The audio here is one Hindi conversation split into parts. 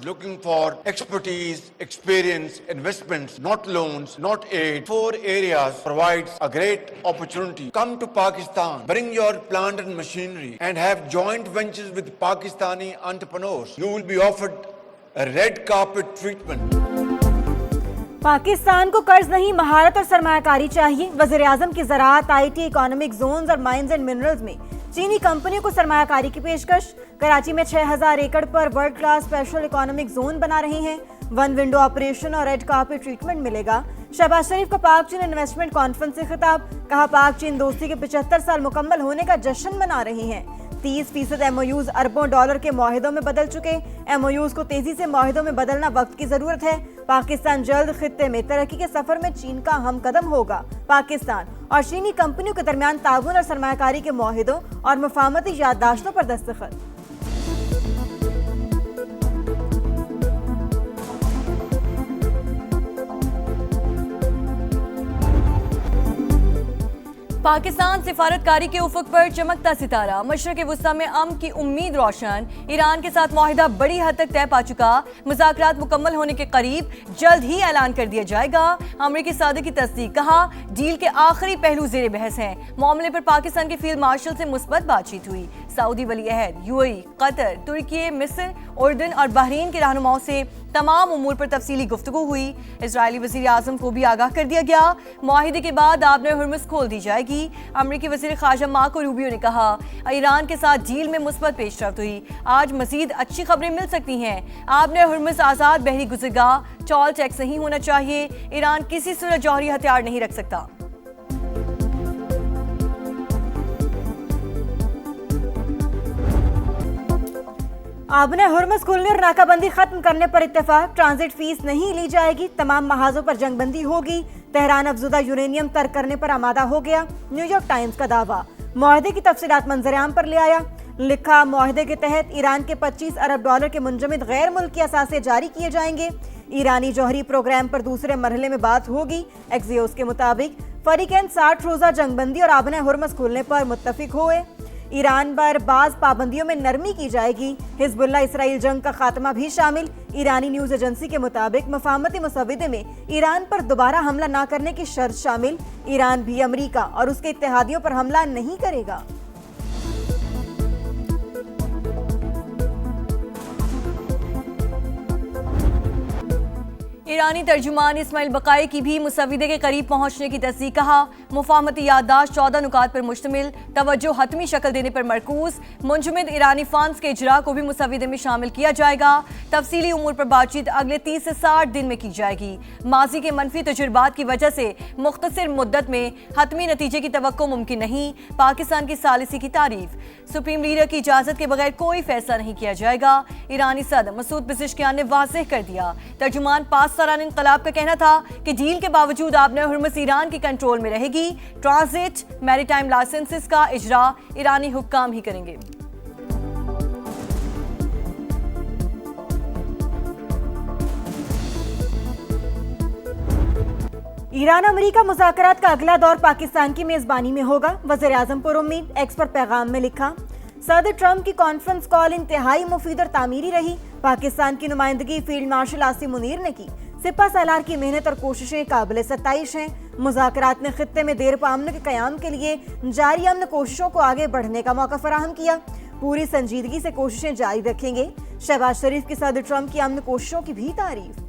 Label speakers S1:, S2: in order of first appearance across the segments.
S1: looking for expertise, experience, investments, not loans, not aid. 4 areas provides a great opportunity. Come to Pakistan, bring your plant and machinery and have joint ventures with Pakistani entrepreneurs. You will be offered a red carpet treatment.
S2: Pakistan को कर्ज नहीं, महारत और सरमायाकारी चाहिए। वज़ीर-ए-आज़म की ज़राअत, IT, इकोनॉमिक जोन्स और माइंस एंड मिनरल्स में चीनी कंपनियों को सरमायाकारी की पेशकश। कराची में 6000 एकड़ पर world class special economic zone बना रहे हैं। 1 विंडो ऑपरेशन और रेड कार्पेट ट्रीटमेंट मिलेगा। शहबाज शरीफ का पाक चीन इन्वेस्टमेंट कॉन्फ्रेंस से खिताब, कहा पाक चीन दोस्ती के 75 साल मुकम्मल होने का जश्न मना रहे हैं। 30% MOUs अरबों डॉलर के मुआहिदों में बदल चुके। MOUs को तेजी से मुआहिदों में बदलना वक्त की जरूरत है। पाकिस्तान जल्द खित्ते में तरक्की के सफर में चीन का हम कदम होगा। पाकिस्तान और चीनी कंपनियों के दरमियान ताउन और सरमायाकारी के मुआहिदों और मुफाहमती याददाश्तों पर दस्तखत। पाकिस्तान सिफारतकारी के उफक पर चमकता सितारा। मशरक़ वुस्ता में अमन की उम्मीद रोशन। ईरान के साथ मुआहिदा बड़ी हद तक तय पा चुका। मुज़ाकरात मुकम्मल होने के करीब, जल्द ही ऐलान कर दिया जाएगा। अमरीकी सदर की तस्दीक, कहा डील के आखिरी पहलू ज़ेरे बहस हैं। मामले पर पाकिस्तान के फील्ड मार्शल से मुस्बत बातचीत हुई। सऊदी वली अहद, UAE, कतर, तुर्की, मिस्र, उर्दन और बहरीन के रहनुमाओं से तमाम उमूर पर तफसीली गुफ्तगू हुई। इजरायली वज़ीर आज़म को भी आगाह कर दिया गया। मुआहिदे के बाद आबने हुर्मुज़ खोल दी जाएगी। अमरीकी वज़ीर ख़ारजा मार्को रूबियो ने कहा ईरान के साथ डील में मुस्बत पेशरफ्त हुई। आज मज़ीद अच्छी खबरें मिल सकती हैं। आबने हुर्मुज़ आज़ाद बहरी गुज़रगाह, टॉल टैक्स नहीं होना चाहिए। ईरान किसी सूरत जौहरी हथियार नहीं रख सकता। आबने हुर्मुज़ खुलने और नाकाबंदी खत्म करने पर इत्तेफाक। ट्रांजिट फीस नहीं ली जाएगी। तमाम महाजों पर जंगबंदी होगी। तेहरान अफजुदा यूरेनियम तर्क करने पर आमादा हो गया। न्यूयॉर्क टाइम्स का दावा, मुआहदे की तफसीलात मंजरेआम पर ले आया। लिखा, मुआहदे के तहत ईरान के 25 अरब डॉलर के मुंजमद गैर मुल्की असासे जारी किए जाएंगे। ईरानी जौहरी प्रोग्राम पर दूसरे मरहले में बात होगी। एक्सियोस के मुताबिक फरीकैन 60 रोजा जंगबंदी और आबने हुर्मुज़ खुलने पर मुत्तफिक हुए। ईरान पर बाज पाबंदियों में नरमी की जाएगी। हिजबुल्लाह इसराइल जंग का खात्मा भी शामिल। ईरानी न्यूज एजेंसी के मुताबिक मुफाहमती मुसव्विदे में ईरान पर दोबारा हमला न करने की शर्त शामिल। ईरान भी अमेरिका और उसके इत्तेहादियों पर हमला नहीं करेगा। ईरानी तर्जुमान इस्माइल बकाई की भी मुसव्विदे के करीब पहुंचने की तस्दीक, कहा मुफाहमती याददाश्त 14 नुकात पर मुश्तमिल, तवज्जो हतमी शक्ल देने पर मरकूज। मुंजमद ईरानी फंड्स के इजरा को भी मुसव्विदे में शामिल किया जाएगा। तफसीली उमूर पर बातचीत अगले 30 से 60 दिन में की जाएगी। माजी के मनफी तजुर्बात की वजह से मुख्तसर मुद्दत में हतमी नतीजे की तवक्को मुमकिन नहीं। पाकिस्तान की सालिसी की तारीफ। सुप्रीम लीडर की इजाजत के बगैर कोई फैसला नहीं किया जाएगा। ईरानी सदर मसूद पेज़ेश्कियान ने वाज़ेह कर दिया। तर्जुमान पासदारान इनकलाब का कहना था कि डील के बावजूद आबने हुर्मुज़ ईरान के कंट्रोल में रहेगी। ट्रांजिट, मैरीटाइम लाइसेंसेस का इजरा ईरानी हुक्काम ही करेंगे। ईरान अमेरिका मुज़ाकरात का अगला दौर पाकिस्तान की मेजबानी में होगा। वज़ीर-ए-आज़म पर उम्मीद। एक्स पर पैगाम में लिखा, सदर ट्रंप की कॉन्फ्रेंस कॉल इंतहाई मुफीद और तामीरी रही। पाकिस्तान की नुमाइंदगी फील्ड मार्शल आसिम मुनीर ने की। सिपा सालार की मेहनत और कोशिशें काबिल सताइश हैं। मुज़ाकरात ने खित्ते में देर पा अमन के क़याम के लिए जारी अमन कोशिशों को आगे बढ़ने का मौका फराहम किया। पूरी संजीदगी से कोशिशें जारी रखेंगे। शहबाज शरीफ की सदर ट्रंप की अमन कोशिशों की भी तारीफ।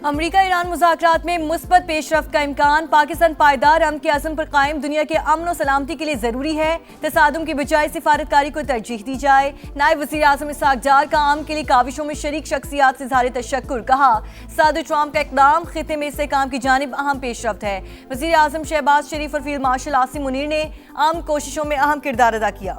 S2: अमेरिका ईरान मुज़ाकरात में मुस्बत पेशरफ्त का इम्कान। पाकिस्तान पायदार अमन के अज़म पर कायम दुनिया के अमन और सलामती के लिए ज़रूरी है। तसादुम की बजाय सिफारतकारी को तरजीह दी जाए। नायब वज़ीर आज़म इसहाक डार का अमन के लिए काविशों में शरीक शख्सियात से इज़हार तशक्कुर, कहा सदर ट्रंप का इक़दाम खित्ते में इस्तेहकाम की जानिब अहम पेशरफ्त है। वज़ीर आज़म शहबाज शरीफ और फील्ड मार्शल आसिम मुनीर ने अमन कोशिशों में अहम किरदार अदा किया।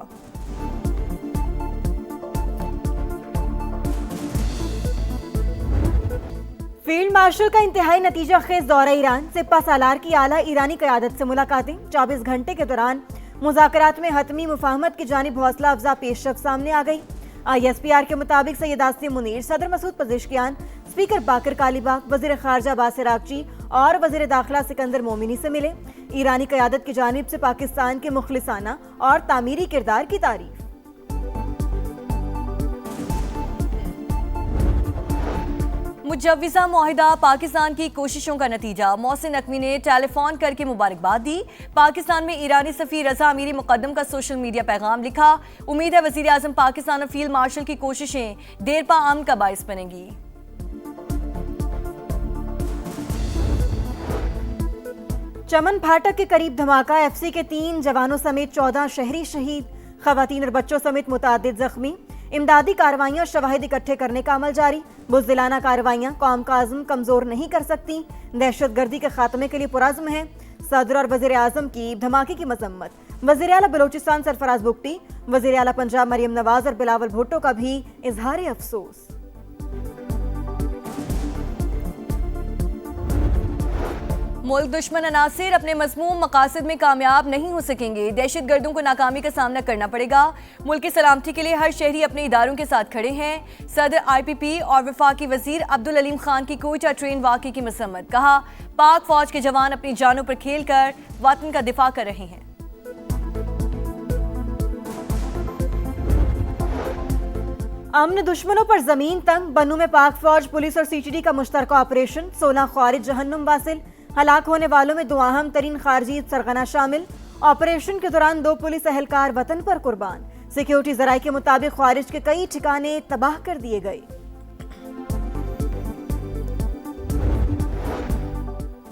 S2: फील्ड मार्शल का इंतहाई नतीजा खेज दौरा ईरान। सिपा सालार की आला ईरानी क़यादत से मुलाकातें। 24 घंटे के दौरान मुज़ाकरात में हतमी मुफाहमत की जानिब हौसला अफजा पेशरफ्त सामने आ गई। ISPR के मुताबिक सैयद आसिम मुनीर, सदर मसूद पेज़ेश्कियान, स्पीकर बाकर कालीबाग, वज़ीर ख़ारजा बासिर आगची और वज़ीर दाखिला सिकंदर मोमिनी से मिले।
S3: ईरानी क़यादत की जानिब से पाकिस्तान के मुखलिसाना और तामीरी किरदार की तारीफ।
S2: मुजव्विज़ा मुआहिदा पाकिस्तान की कोशिशों का नतीजा, मोहसिन नकवी ने टेलीफोन करके मुबारकबाद दी। पाकिस्तान में ईरानी सफ़ीर रज़ा अमीरी मुक़द्दम का सोशल मीडिया पैगाम लिखा। उम्मीद है वज़ीर आज़म पाकिस्तान और फील्ड मार्शल की कोशिशें देरपा अमन का बाइस बनेंगी।
S3: चमन फाटक के करीब धमाका, एफसी के 3 जवानों समेत 14 शहरी शहीद, खवातीन और बच्चों समेत मुतादिद जख्मी। इमदादी कार्रवाइयां और शवाहिद इकट्ठे करने का अमल जारी। बुज़दिलाना कार्रवाइयां कौम का अज़्म कमजोर नहीं कर सकती, दहशतगर्दी के खात्मे के लिए पुरज़्म है। सदर और वज़ीर आज़म की धमाके की मजम्मत। वज़ीर आला बलोचिस्तान सरफराज बुगटी, वज़ीर आला पंजाब मरियम नवाज और बिलावल भुट्टो का भी इजहार अफसोस।
S2: मुल्क दुश्मन अनासिर अपने मज़मूम मकासद में कामयाब नहीं हो सकेंगे, दहशत गर्दों को नाकामी का सामना करना पड़ेगा। मुल्क की सलामती के लिए हर शहरी अपने इदारों के साथ खड़े हैं। सदर IPP और वफाकी वजीर अब्दुल अलीम खान की कोयटा ट्रेन वाक़े की मसम्मत, कहा पाक फौज के जवान अपनी जानों पर खेल कर वतन का दिफा कर रहे हैं।
S3: अमन दुश्मनों पर जमीन तंग, बन्नू में पाक फौज पुलिस और CTD का मुश्तरका ऑपरेशन, 16 ख्वारिज जहन्नुम वासिल। हलाक होने वालों में 2 अहम तरीन खारजी सरगना शामिल। ऑपरेशन के दौरान 2 पुलिस एहलकार वतन पर कुर्बान। सिक्योरिटी जराये के मुताबिक ख्वारिज के कई ठिकाने तबाह कर दिए गए।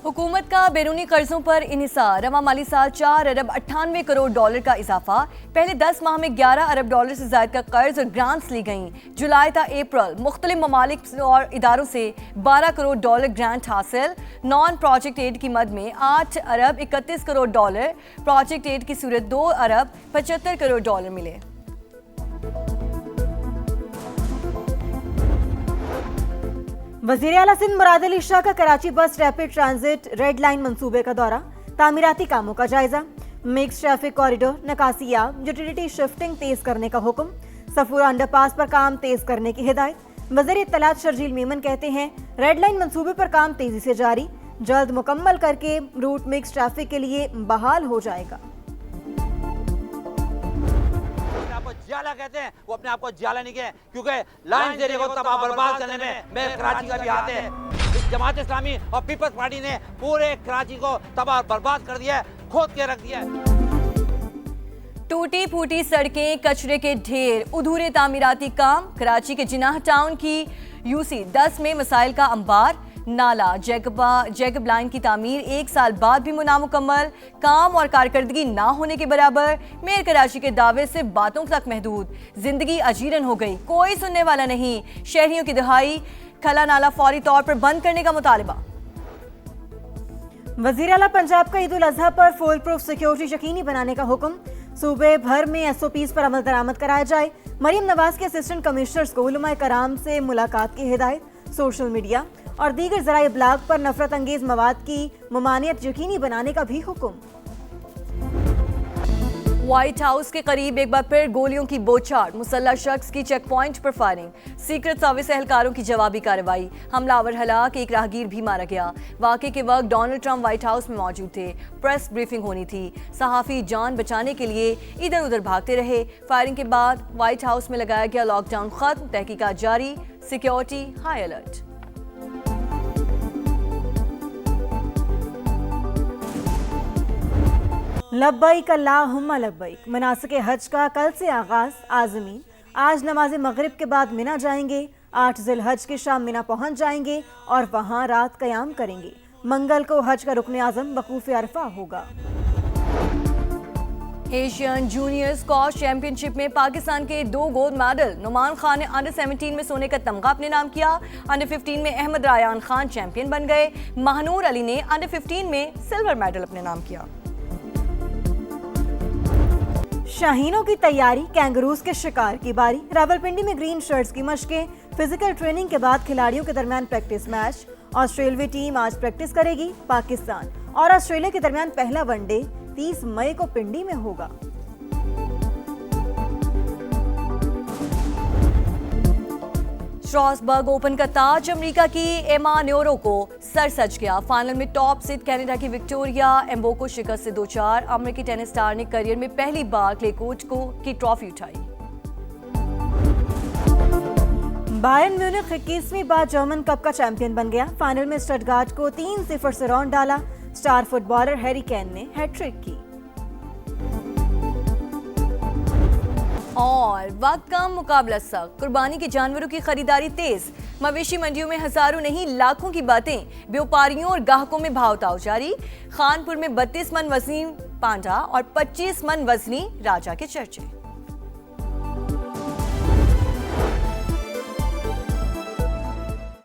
S2: हुकूमत का बैरूनी कर्जों पर इन्हिसार, रवा माली साल 4 अरब 98 करोड़ डॉलर का इजाफा। पहले 10 माह में 11 अरब डॉलर से ज्यादा का कर्ज और ग्रांट्स ली गईं। जुलाई ta अप्रैल मुख्तलिफ ममालिक और इदारों से 12 करोड़ डॉलर ग्रांट हासिल। नॉन प्रोजेक्ट एड की मद में 8 अरब 31 करोड़ डॉलर, प्रोजेक्ट एड की सूरत 2 अरब 75 करोड़ डॉलर मिले।
S3: वज़ीर आला सिंध मुराद अली शाह का कराची बस रैपिड ट्रांजिट रेड लाइन मंसूबे का दौरा, तामीराती कामों का जायजा। मिक्स ट्रैफिक कॉरिडोर, नकासियाब, यूटिलिटी शिफ्टिंग तेज करने का हुक्म। सफूरा अंडरपास पर काम तेज करने की हिदायत। वज़ीर इत्तलात शर्जील मेमन कहते हैं रेड लाइन मंसूबे पर काम तेजी से जारी, जल्द मुकम्मल करके रूट मिक्स ट्रैफिक के लिए बहाल हो जाएगा।
S4: जियाला कहते हैं, वो अपने आप को जियाला नहीं कहते, क्योंकि लाइन एरिया को तबाह बर्बाद करने में कराची का भी हाथ है। इस जमात इस्लामी और पीपल्स पार्टी ने पूरे कराची को तबाह बर्बाद कर दिया है, खोद के रख दिया है।
S2: टूटी फूटी सड़कें, कचरे के ढेर, अधूरे तामीराती काम। कराची के जिनाह टाउन की UC 10 में मसाइल का अंबार। नाला जैकब लाइन की तामीर 1 साल बाद भी नामुकम्मल, काम और कारकर्दगी ना होने के बराबर। मेयर कराची के दावे से बातों तक महदूद, जिंदगी अजीरन हो गई, कोई सुनने वाला नहीं। शहरियों की दहाई, खला नाला फौरी तौर पर बंद करने का मुतालबा।
S3: वज़ीर आला पंजाब का ईद उल अज़हा पर फुल प्रूफ सिक्योरिटी यकीनी बनाने का हुक्म। सूबे भर में SOPs पर अमल दरामद कराया जाए। मरियम नवाज के असिस्टेंट कमिश्नर्स को उलमाए कराम से मुलाकात की हिदायत। सोशल मीडिया और दीगर ज़राए इब्लाग पर नफरत अंगेज मवाद की ममानियत यकीनी बनाने का भी हुक्म।
S2: व्हाइट हाउस के करीब एक बार फिर गोलियों की बौछार, मुसल्लह शख्स की चेक पॉइंट पर फायरिंग, सीक्रेट सर्विस एहलकारों की जवाबी कार्रवाई। हमलावर हलाक, एक राहगीर भी मारा गया। वाक़े के वक्त डोनाल्ड ट्रंप व्हाइट हाउस में मौजूद थे। प्रेस ब्रीफिंग होनी थी। सहाफ़ी जान बचाने के लिए इधर उधर भागते रहे। फायरिंग के बाद व्हाइट हाउस में लगाया गया लॉकडाउन खत्म, तहकीकात जारी, सिक्योरिटी हाई अलर्ट।
S3: लब्बैक अल्लाहुम्मा लब्बैक। मनासिक हज का कल से आगाज। आज़मीन आज नमाज मगरिब के बाद मिना जाएंगे। 8 ज़िलहज की शाम मिना पहुंच जाएंगे और वहां रात क़याम करेंगे। मंगल को हज का रुकन आज़म वकूफ़ अरफा होगा।
S2: एशियन जूनियर स्क्वॉश चैंपियनशिप में पाकिस्तान के 2 गोल्ड मेडल। नुमान खान ने अंडर 17 में सोने का तमगा अपने नाम किया। अंडर 15 में अहमद रायान खान चैंपियन बन गए। महानूर अली ने अंडर 15 में सिल्वर मेडल अपने नाम किया।
S3: शाहीनों की तैयारी, कैंगरूज के शिकार की बारी। रावलपिंडी में ग्रीन शर्ट्स की मशकें। फिजिकल ट्रेनिंग के बाद खिलाड़ियों के दरमियान प्रैक्टिस मैच। ऑस्ट्रेलियाई टीम आज प्रैक्टिस करेगी। पाकिस्तान और ऑस्ट्रेलिया के दरमियान पहला वनडे 30 मई को पिंडी में होगा।
S2: स्ट्रॉसबर्ग ओपन का ताज अमेरिका की एमा न्योरो को सर सज गया। फाइनल में टॉप सीड कनाडा की विक्टोरिया एम्बो को शिकस्त से 2-4। अमेरिकी टेनिस स्टार ने करियर में पहली बार क्ले कोर्ट की ट्रॉफी उठाई।
S3: बायर्न म्यूनिख 21वीं बार जर्मन कप का चैंपियन बन गया। फाइनल में स्टटगार्ट को 3-0 से रौंद डाला। स्टार फुटबॉलर हैरी केन ने हैट्रिक की।
S2: और वक्त कम मुकाबला सख्त, कुर्बानी के जानवरों की खरीदारी तेज। मवेशी मंडियों में हजारों नहीं लाखों की बातें, व्यापारियों और ग्राहकों में भाव-ताव जारी। खानपुर में 32 मन वजनी पांडा और 25 मन वजनी राजा के चर्चे।